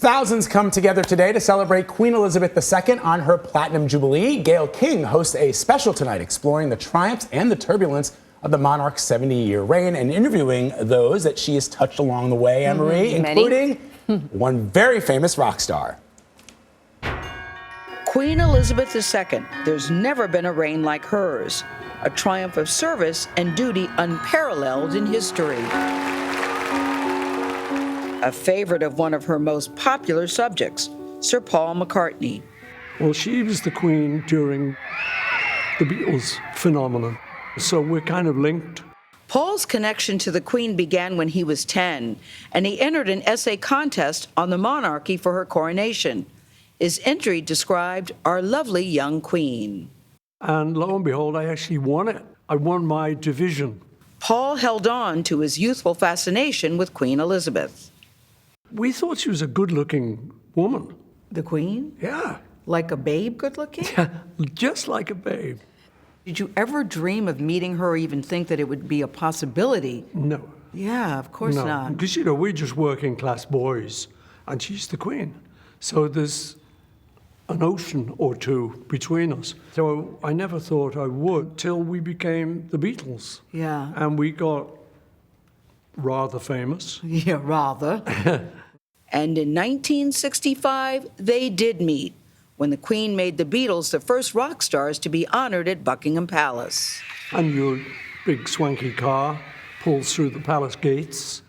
Thousands come together today to celebrate Queen Elizabeth II on her Platinum Jubilee. Gayle King hosts a special tonight exploring the triumphs and the turbulence of the monarch's 70-year reign and interviewing those that she has touched along the way, Anne-Marie, including one very famous rock star. Queen Elizabeth II, there's never been a reign like hers, a triumph of service and duty unparalleled in history. A favorite of one of her most popular subjects, Sir Paul McCartney. Well, she was the Queen during the Beatles phenomenon, so we're kind of linked. Paul's connection to the Queen began when he was 10, and he entered an essay contest on the monarchy for her coronation. His entry described our lovely young Queen. And lo and behold, I actually won it. I won my division. Paul held on to his youthful fascination with Queen Elizabeth. We thought she was a good-looking woman. The Queen? Yeah. Like a babe good-looking? Yeah, just like a babe. Did you ever dream of meeting her or even think that it would be a possibility? No. Yeah, of course not. Because, you know, we're just working-class boys, and she's the Queen. So there's an ocean or two between us. So I never thought I would till we became the Beatles. Yeah. And we got rather famous. Yeah, rather. And in 1965, they did meet, when the Queen made the Beatles the first rock stars to be honored at Buckingham Palace. And your big swanky car pulls through the palace gates,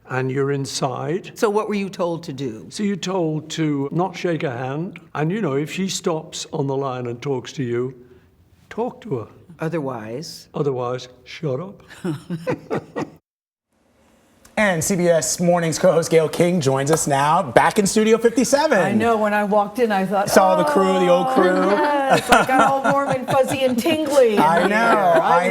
and you're inside. So what were you told to do? So you're told to not shake her hand, and you know, if she stops on the line and talks to you, talk to her. Otherwise, shut up. And CBS Mornings co-host Gayle King joins us now, back in Studio 57. I know, when I walked in, I thought, saw the crew, the old crew. Yes, I got all warm and fuzzy and tingly. I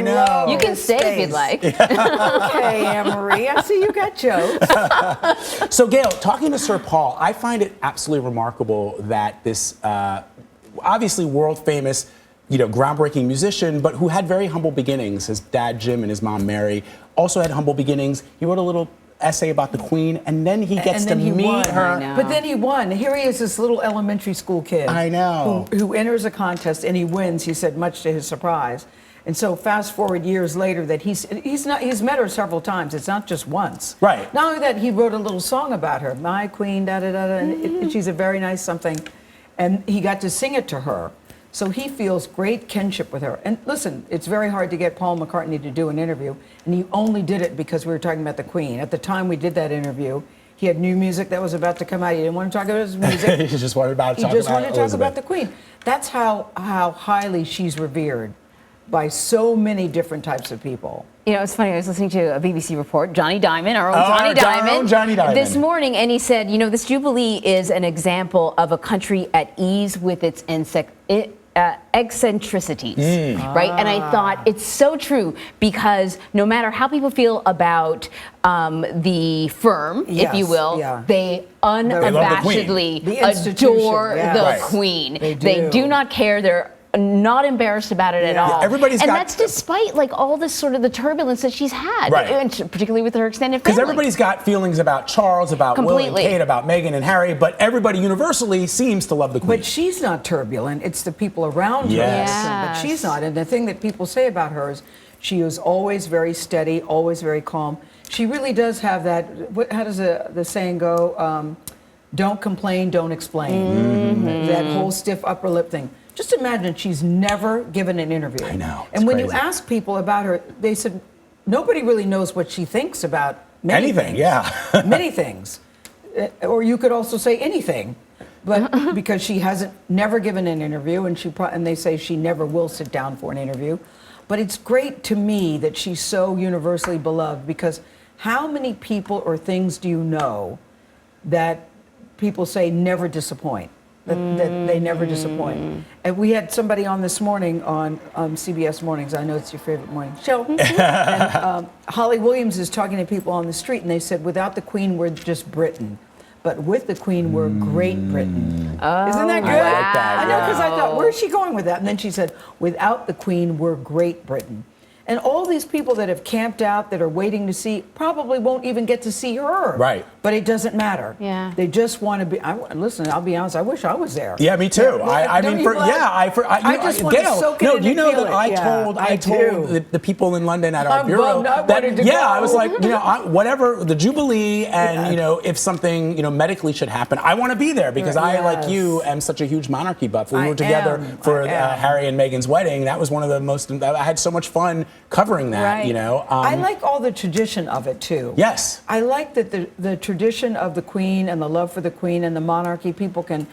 know. You can stay if you'd like. Okay, Anne-Marie, I see you got jokes. So, Gayle, talking to Sir Paul, I find it absolutely remarkable that this obviously world-famous, groundbreaking musician, but who had very humble beginnings. His dad, Jim, and his mom, Mary, also had humble beginnings. He wrote a little essay about the Queen, and then he gets to meet her. But then he won. Here he is, this little elementary school kid. I know. Who enters a contest, and he wins, he said, much to his surprise. And so fast forward years later that he's met her several times. It's not just once. Right. Not only that, he wrote a little song about her, My Queen, da-da-da-da, and she's a very nice something. And he got to sing it to her. So he feels great kinship with her. And listen, it's very hard to get Paul McCartney to do an interview, and he only did it because we were talking about the Queen. At the time we did that interview, he had new music that was about to come out. He didn't want to talk about his music. He just wanted to talk about the Queen. That's how highly she's revered by so many different types of people. You know, it's funny, I was listening to a BBC report, Johnny Diamond, our own Johnny Diamond, this morning, and he said, this Jubilee is an example of a country at ease with its eccentricities, right? And I thought it's so true, because no matter how people feel about the firm, if you will, they unabashedly adore the Queen. They do not care. They're not embarrassed about it at all. That's despite all this sort of the turbulence that she's had, and particularly with her extended family. Because everybody's got feelings about Charles, about Will and Kate, about Meghan and Harry, but everybody universally seems to love the Queen. But she's not turbulent. It's the people around her. But she's not. And the thing that people say about her is she is always very steady, always very calm. She really does have that, how does the saying go? Don't complain, don't explain. That whole stiff upper lip thing. Just imagine she's never given an interview. I know. And when you ask people about her, they said nobody really knows what she thinks about many things. Many things. Or you could also say anything. But because she hasn't never given an interview, and they say she never will sit down for an interview. But it's great to me that she's so universally beloved, because how many people or things do you know that people say never disappoint? That they never disappoint. And we had somebody on this morning on CBS Mornings. I know it's your favorite morning show. And Holly Williams is talking to people on the street, and they said, without the Queen, we're just Britain. But with the Queen, we're Great Britain. Oh, isn't that good? I like that. I know, because I thought, where's she going with that? And then she said, without the Queen, we're Great Britain. And all these people that have camped out, that are waiting to see, probably won't even get to see her. Right. but it doesn't matter. Yeah. They just want to be. Listen, I'll be honest. I wish I was there. Yeah, me too. I Don't mean, you, Vlad? I just want to Gayle, soak it no, in you and know feel that it. I told the people in London at our I'm bureau bummed I that wanted to go. I was like, whatever the Jubilee and if something medically should happen, I want to be there because I, like you, am such a huge monarchy buff. We were together for Harry and Meghan's wedding. That was one of the most. I had so much fun covering that. Right. I like all the tradition of it too. Yes. I like that the tradition of the Queen and the love for the Queen and the monarchy. People can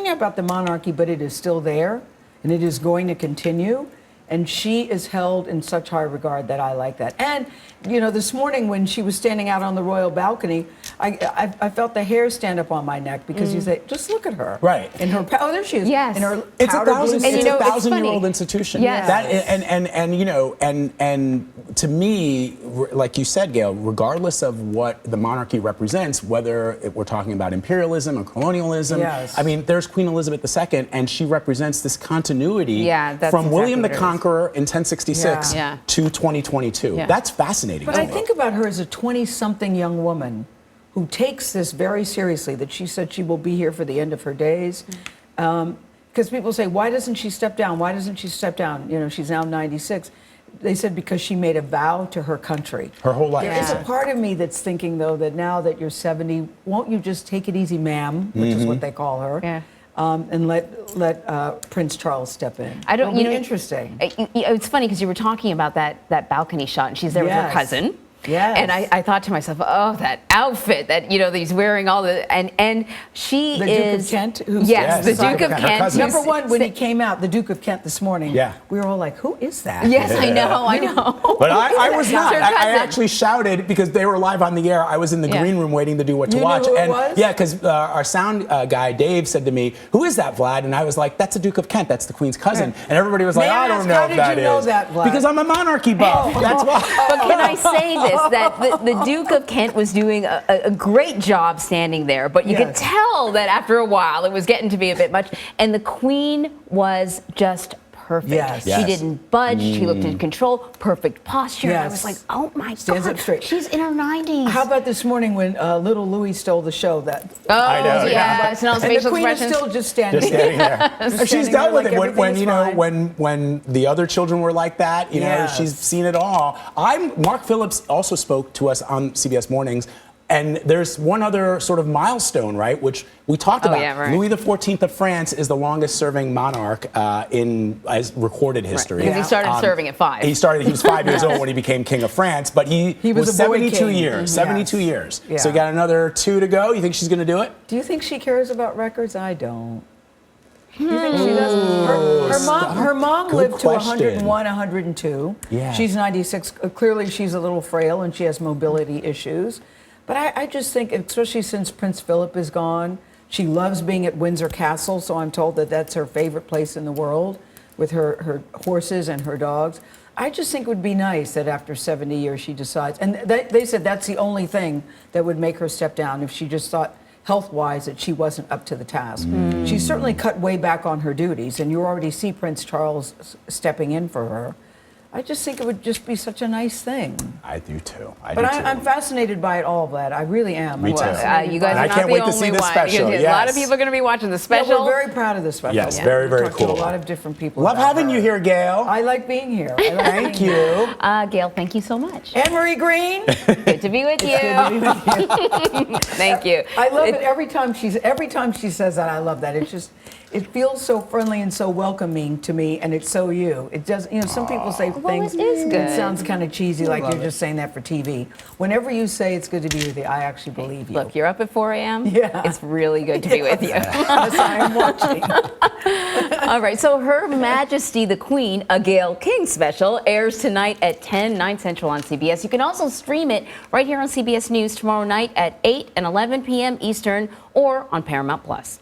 about the monarchy, but it is still there, and it is going to continue. And she is held in such high regard that I like that. And, this morning when she was standing out on the royal balcony, I felt the hair stand up on my neck because you say, just look at her. Right. In her, there she is. Yes. In her It's a powder blue thousand. It's suit. a it's 1,000-year-old funny. institution. Yes. That and to me, like you said, Gayle, regardless of what the monarchy represents, whether we're talking about imperialism or colonialism, Yes. I mean, there's Queen Elizabeth II, and she represents this continuity Yeah, from William the exactly what it is. Conqueror in 1066 Yeah. to 2022. Yeah. That's fascinating. But I think about her as a 20-something young woman who takes this very seriously, that she said she will be here for the end of her days. Because people say, why doesn't she step down? Why doesn't she step down? She's now 96. They said because she made a vow to her country. Her whole life. There is a part of me that's thinking, though, that now that you're 70, won't you just take it easy, ma'am, which is what they call her, and let Prince Charles step in? I don't. It'll be interesting. It's funny because you were talking about that balcony shot, and she's there with her cousin. Yes. And I thought to myself, oh, that outfit that that he's wearing, all the and she The is Duke of Kent? Who's yes, the Yes. Duke of Her Kent. cousin. Number one, when he came out, the Duke of Kent this morning, we were all like, who is that? Yes, I know. But I was not. Your I cousin. actually shouted because they were live on the air. I was in the green room waiting to do what to You watch. knew who it And was? yeah, because our sound guy Dave said to me, "Who is that, Vlad?" And I was like, "That's the Duke of Kent. That's the Queen's cousin." And everybody was like, May I "I don't ask, know how if did that you know is." that, Vlad? Because I'm a monarchy buff. That's why. But can I say this, that the Duke of Kent was doing a great job standing there, but you could tell that after a while it was getting to be a bit much. And the Queen was just perfect. Yes. She Yes. didn't budge. She looked in control. Perfect posture. And I was like, oh my Stands God. up straight. She's in her 90s. How about this morning when little Louis stole the show? Oh, I know, yes. And all And facial the Queen is expressions. still just standing Just standing there. And she's standing dealt there with like it when everything is fine. when the other children were like that. Yes. She's seen it all. Mark Phillips also spoke to us on CBS Mornings. And there's one other sort of milestone, right, which we talked about. Yeah, right. Louis XIV of France is the longest-serving monarch in recorded history. Because he started serving at 5. He was 5 years old when he became King of France, but he was a boy 72 king. years. 72 years. Yeah. So you got another 2 to go. You think she's going to do it? Do you think she cares about records? I don't. Do you think she does? Her mom Good lived to question. 101, 102. Yeah. She's 96. Clearly, she's a little frail and she has mobility issues. But I just think, especially since Prince Philip is gone, she loves being at Windsor Castle, so I'm told that that's her favorite place in the world with her horses and her dogs. I just think it would be nice that after 70 years she decides, and they said that's the only thing that would make her step down if she just thought health-wise that she wasn't up to the task. She certainly cut way back on her duties, and you already see Prince Charles stepping in for her. I just think it would just be such a nice thing. I do too. But I'm fascinated by it all, Vlad. I really am. Me I'm too. fascinated You by guys And are I not can't the wait to only see this one. special, A lot yes. of people are going to be watching the Yeah, special. we're very proud of this special. Yes, very, very Talked to cool. a lot of different people. Love about having her. you here, Gayle. I like being here. I like Thank being here. you. Gayle, thank you so much. Anne-Marie Green. Good to be with you. Good to be with you. Thank you. I love it every time she says that. I love that. It feels so friendly and so welcoming to me, and it's so you. It does. Some people say things. it is good. It sounds kind of cheesy, like you're just saying that for TV. Whenever you say it's good to be with you, I actually believe you. Look, you're up at 4 a.m. Yeah. It's really good to be with you. Yes, I am watching. All right, so Her Majesty the Queen, a Gayle King Special, airs tonight at 10, 9 Central on CBS. You can also stream it right here on CBS News tomorrow night at 8 and 11 p.m. Eastern or on Paramount Plus.